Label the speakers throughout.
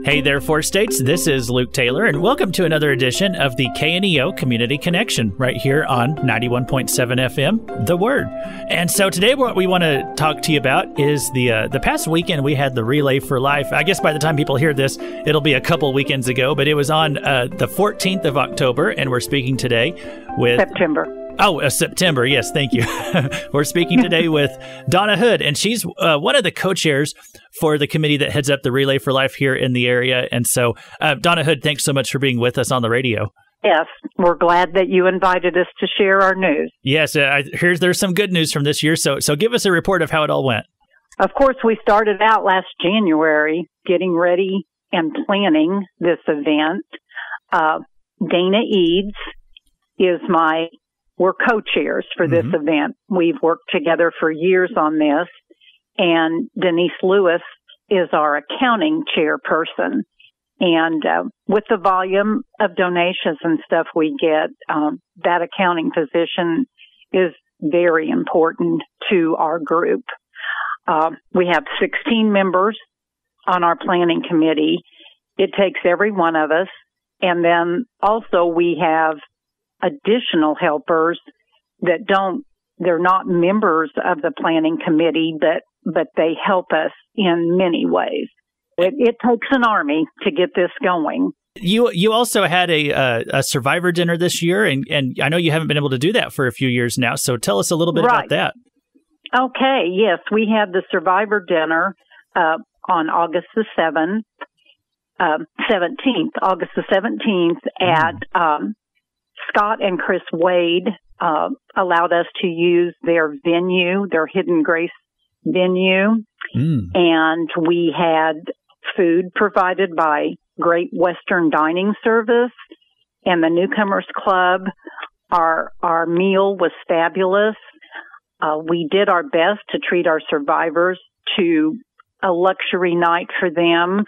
Speaker 1: Hey there, Four States. This is Luke Taylor, and welcome to another edition of the KNEO Community Connection right here on 91.7 FM, The Word. And so today what we want to talk to you about is the past weekend we had the Relay for Life. I guess by the time people hear this, it'll be a couple weekends ago, but it was on the 14th of October, and we're speaking today with... September. Yes, thank you. We're speaking today with Donna Hood, and she's one of the co-chairs for the committee that heads up the Relay for Life here in the area. And so, Donna Hood, thanks so much for being with us on the radio.
Speaker 2: Yes, we're glad that you invited us to share our news.
Speaker 1: Yes, there's some good news from this year, so give us a report of how it all went.
Speaker 2: Of course, we started out last January getting ready and planning this event. Dana Eads is we're co-chairs for this event. We've worked together for years on this, and Denise Lewis is our accounting chairperson. And with the volume of donations and stuff we get, that accounting position is very important to our group. We have 16 members on our planning committee. It takes every one of us. And then also we have additional helpers that they're not members of the planning committee, but they help us in many ways. It takes an army to get this going.
Speaker 1: You also had a survivor dinner this year, and I know you haven't been able to do that for a few years now, so tell us a little bit about that.
Speaker 2: Okay, yes, we had the survivor dinner on August the 17th at Scott and Chris Wade allowed us to use their venue, their Hidden Grace venue, and we had food provided by Great Western Dining Service and the Newcomers Club. Our meal was fabulous. We did our best to treat our survivors to a luxury night for them.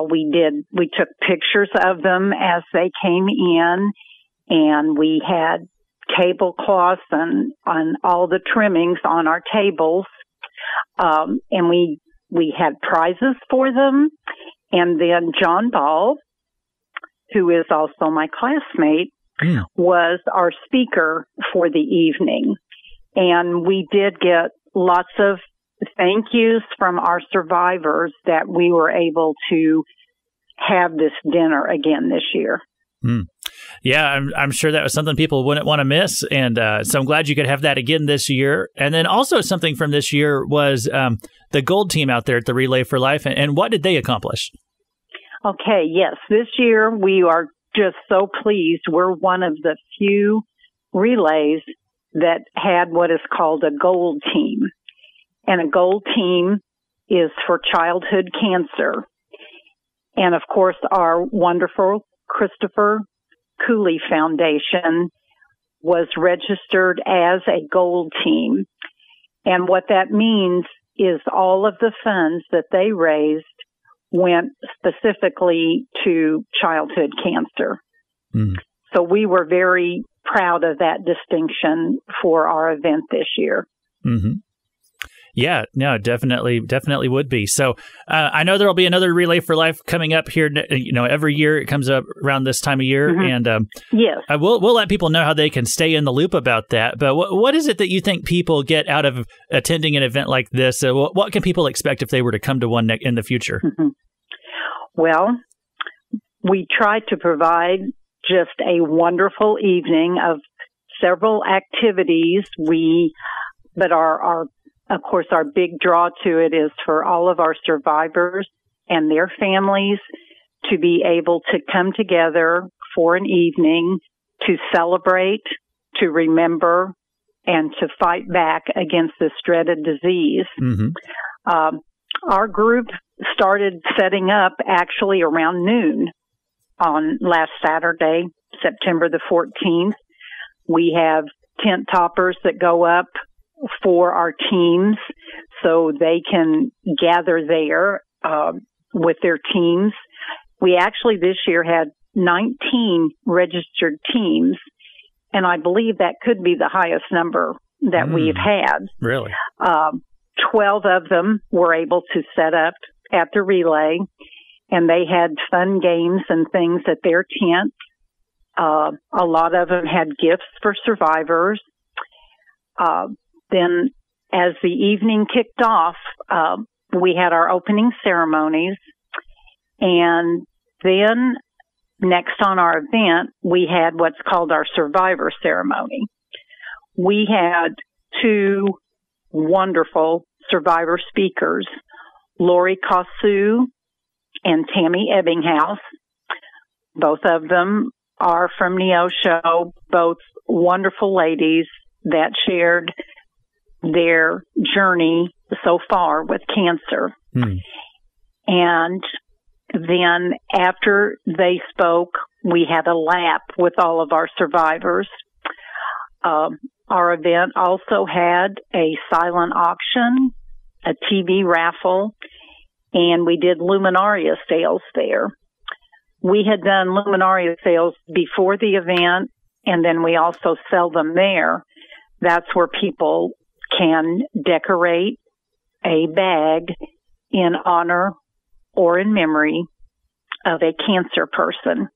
Speaker 2: We took pictures of them as they came in, and we had tablecloths and on all the trimmings on our tables. And we had prizes for them. And then John Ball, who is also my classmate, was our speaker for the evening. And we did get lots of thank yous from our survivors that we were able to have this dinner again this year.
Speaker 1: Yeah, I'm sure that was something people wouldn't want to miss. And so I'm glad you could have that again this year. And then also something from this year was the gold team out there at the Relay for Life. And what did they accomplish?
Speaker 2: Okay, yes. This year we are just so pleased. We're one of the few relays that had what is called a gold team. And a gold team is for childhood cancer. And of course, our wonderful Christopher Cooley Foundation was registered as a gold team. And what that means is all of the funds that they raised went specifically to childhood cancer. So we were very proud of that distinction for our event this year. Yeah, no, definitely would be. So I know there will be another Relay for Life coming up here. Every year it comes up around this time of year, and yes,
Speaker 1: we'll let people know how they can stay in the loop about that. But what is it that you think people get out of attending an event like this? What can people expect if they were to come to one in the future?
Speaker 2: Well, we try to provide just a wonderful evening of several activities. But of course, our big draw to it is for all of our survivors and their families to be able to come together for an evening to celebrate, to remember, and to fight back against this dreaded disease. Our group started setting up actually around noon on last Saturday, September the 14th. We have tent toppers that go up for our teams so they can gather there with their teams. We actually this year had 19 registered teams, and I believe that could be the highest number that we've had.
Speaker 1: Really?
Speaker 2: 12 of them were able to set up at the relay, and they had fun games and things at their tent. A lot of them had gifts for survivors. Then as the evening kicked off, we had our opening ceremonies, and then next on our event, we had what's called our survivor ceremony. We had two wonderful survivor speakers, Lori Kossu and Tammy Ebbinghaus. Both of them are from Neosho, both wonderful ladies that shared their journey so far with cancer. And then after they spoke, we had a lap with all of our survivors. Our event also had a silent auction, a TV raffle, and we did luminaria sales there. We had done luminaria sales before the event, and then we also sell them there. That's where people can decorate a bag in honor or in memory of a cancer person.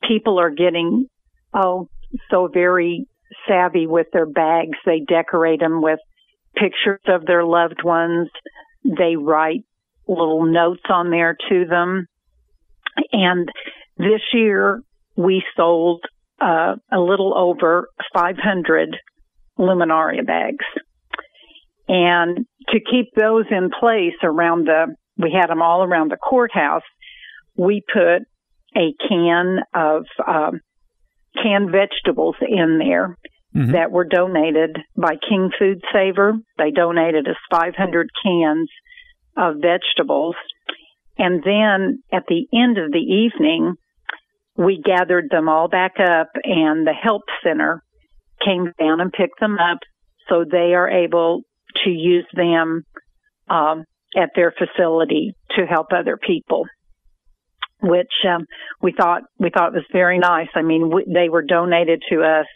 Speaker 2: People are getting, so very savvy with their bags. They decorate them with pictures of their loved ones. They write little notes on there to them. And this year we sold a little over 500 luminaria bags. And to keep those in place we had them all around the courthouse, we put a can of canned vegetables in there that were donated by King Food Saver. They donated us 500 cans of vegetables. And then at the end of the evening, we gathered them all back up, and the help center came down and picked them up so they are able to use them at their facility to help other people, which we thought was very nice. I mean, they were donated to us,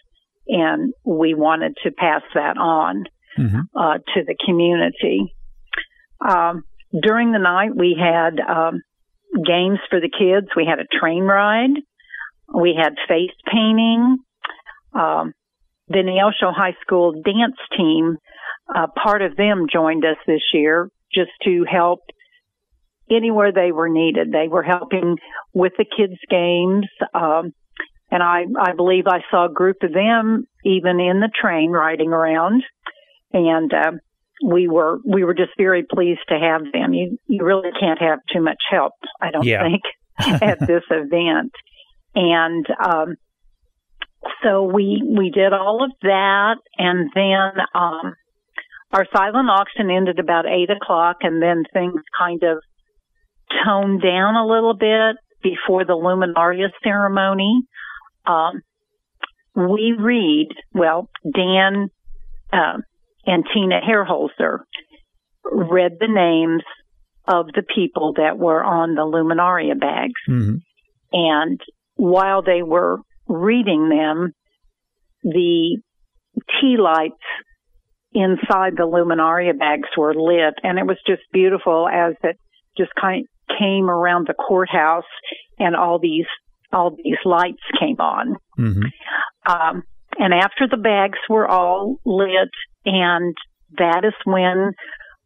Speaker 2: and we wanted to pass that on to the community. During the night, we had games for the kids. We had a train ride. We had face painting. The Neosho High School dance team, part of them joined us this year just to help anywhere they were needed. They were helping with the kids' games. And I believe I saw a group of them even in the train riding around. And we were just very pleased to have them. You really can't have too much help, I don't think, at this event. And so we did all of that, and then our silent auction ended about 8:00, and then things kind of toned down a little bit before the luminaria ceremony. Dan and Tina Hairholzer read the names of the people that were on the luminaria bags. And while they were reading them, the tea lights inside the luminaria bags were lit, and it was just beautiful as it just came around the courthouse, and all these lights came on. And after the bags were all lit, and that is when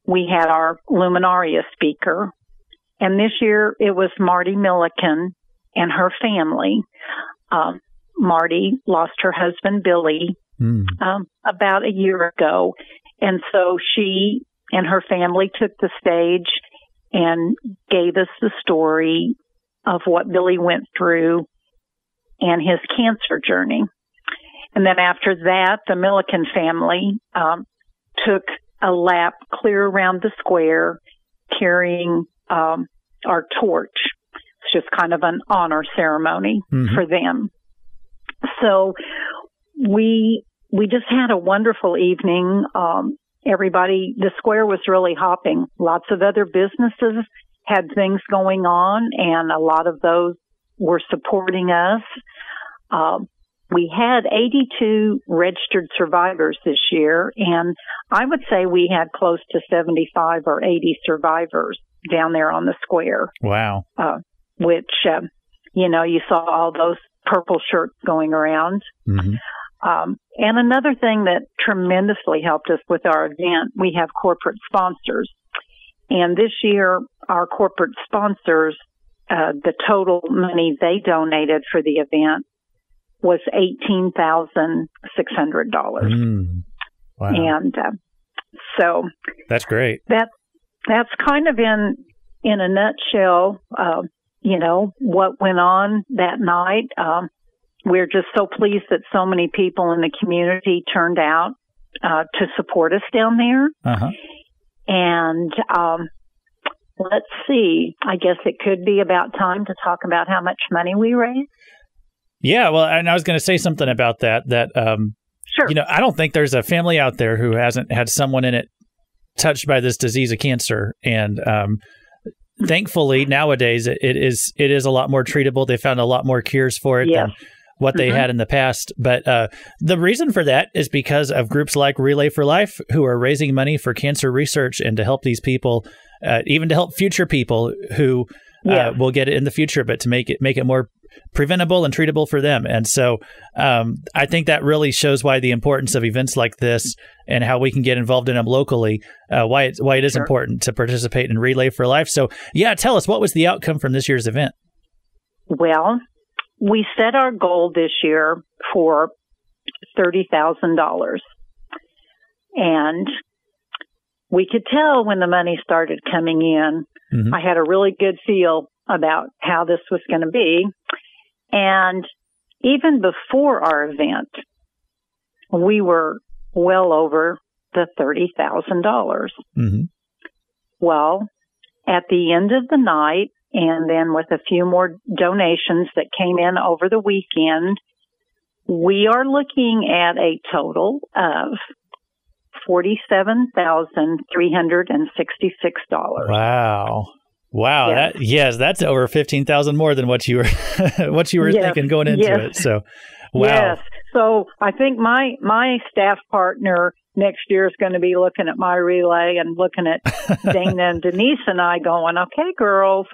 Speaker 2: we had our luminaria speaker. And this year it was Marty Milliken and her family. Marty lost her husband, Billy, about a year ago. And so she and her family took the stage and gave us the story of what Billy went through and his cancer journey. And then after that, the Milliken family took a lap clear around the square carrying our torch. It's just kind of an honor ceremony for them. So we just had a wonderful evening. The square was really hopping. Lots of other businesses had things going on, and a lot of those were supporting us. we had 82 registered survivors this year, and I would say we had close to 75 or 80 survivors down there on the square.
Speaker 1: Wow.
Speaker 2: Which, you saw all those purple shirts going around.
Speaker 1: Mm-hmm.
Speaker 2: And another thing that tremendously helped us with our event, we have corporate sponsors. And this year, our corporate sponsors, the total money they donated for the event was $18,600.
Speaker 1: Wow.
Speaker 2: And so
Speaker 1: that's great.
Speaker 2: That's kind of in a nutshell, what went on that night. We're just so pleased that so many people in the community turned out to support us down there.
Speaker 1: Uh-huh.
Speaker 2: And let's see, I guess it could be about time to talk about how much money we raised.
Speaker 1: Yeah, well, and I was going to say something about that.
Speaker 2: Sure.
Speaker 1: I don't think there's a family out there who hasn't had someone in it touched by this disease of cancer. And thankfully, nowadays, it is a lot more treatable. They found a lot more cures for it than what they had in the past. But the reason for that is because of groups like Relay for Life, who are raising money for cancer research and to help these people, even to help future people who will get it in the future, but to make it more preventable and treatable for them. And so I think that really shows why the importance of events like this and how we can get involved in them locally, why it is important to participate in Relay for Life. So, tell us, what was the outcome from this year's event?
Speaker 2: Well, we set our goal this year for $30,000. And we could tell when the money started coming in. Mm-hmm. I had a really good feel about how this was going to be. And even before our event, we were well over the $30,000.
Speaker 1: Mm-hmm.
Speaker 2: Well, at the end of the night, and then with a few more donations that came in over the weekend, we are looking at a total of $47,366.
Speaker 1: Wow.
Speaker 2: Yes.
Speaker 1: That's over 15,000 more than what you were thinking going into it. So, wow.
Speaker 2: Yes. So I think my staff partner next year is going to be looking at my relay and looking at Dana and Denise and I going, okay, girls.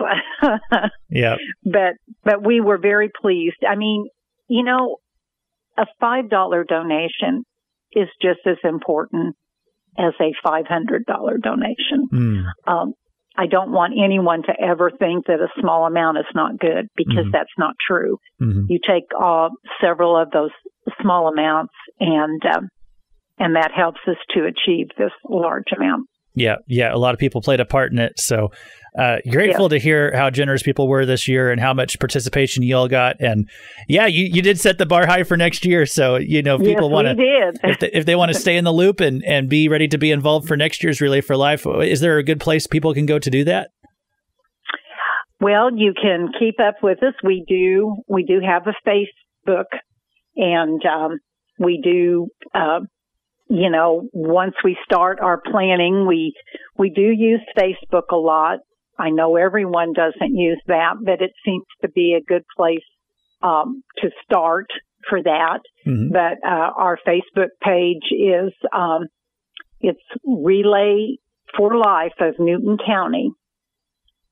Speaker 1: Yeah.
Speaker 2: But we were very pleased. I mean, a $5 donation is just as important as a $500 donation. I don't want anyone to ever think that a small amount is not good, because that's not true. Mm-hmm. You take several of those small amounts, and that helps us to achieve this large amount. Yeah.
Speaker 1: A lot of people played a part in it. So grateful to hear how generous people were this year and how much participation you all got. And you did set the bar high for next year. So, people want to, if they want to stay in the loop and be ready to be involved for next year's Relay for Life, is there a good place people can go to do that?
Speaker 2: Well, you can keep up with us. We do have a Facebook, and we do, once we start our planning, we do use Facebook a lot. I know everyone doesn't use that, but it seems to be a good place to start for that. Mm-hmm. But our Facebook page is it's Relay for Life of Newton County.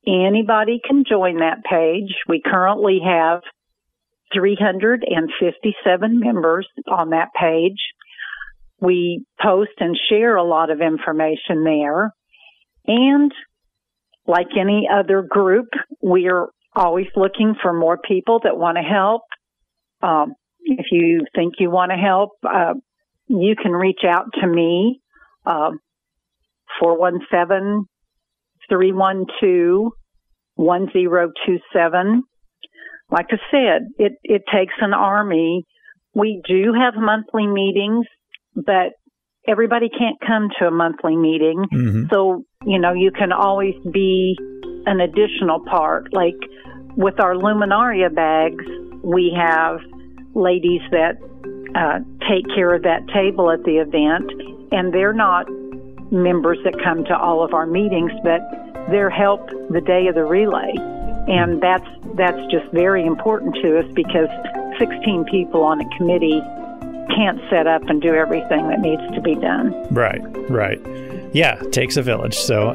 Speaker 2: Anybody can join that page. We currently have 357 members on that page. We post and share a lot of information there. And like any other group, we're always looking for more people that want to help. If you think you want to help, you can reach out to me, 417-312-1027. Like I said, it takes an army. We do have monthly meetings, but everybody can't come to a monthly meeting. Mm-hmm. So, you can always be an additional part. Like with our Luminaria bags, we have ladies that take care of that table at the event, and they're not members that come to all of our meetings, but they're help the day of the relay. And that's just very important to us, because 16 people on a committee can't set up and do everything that needs to be done.
Speaker 1: Right. Yeah, it takes a village. So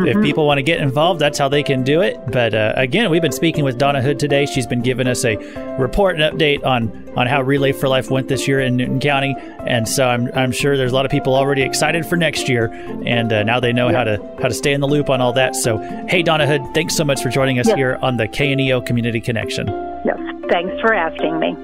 Speaker 1: if people want to get involved, that's how they can do it. But again, we've been speaking with Donna Hood today. She's been giving us a report and update on how Relay for Life went this year in Newton County. And so I'm sure there's a lot of people already excited for next year. And now they know how to stay in the loop on all that. So, hey, Donna Hood, thanks so much for joining us here on the KNEO Community Connection.
Speaker 2: Yes, thanks for asking me.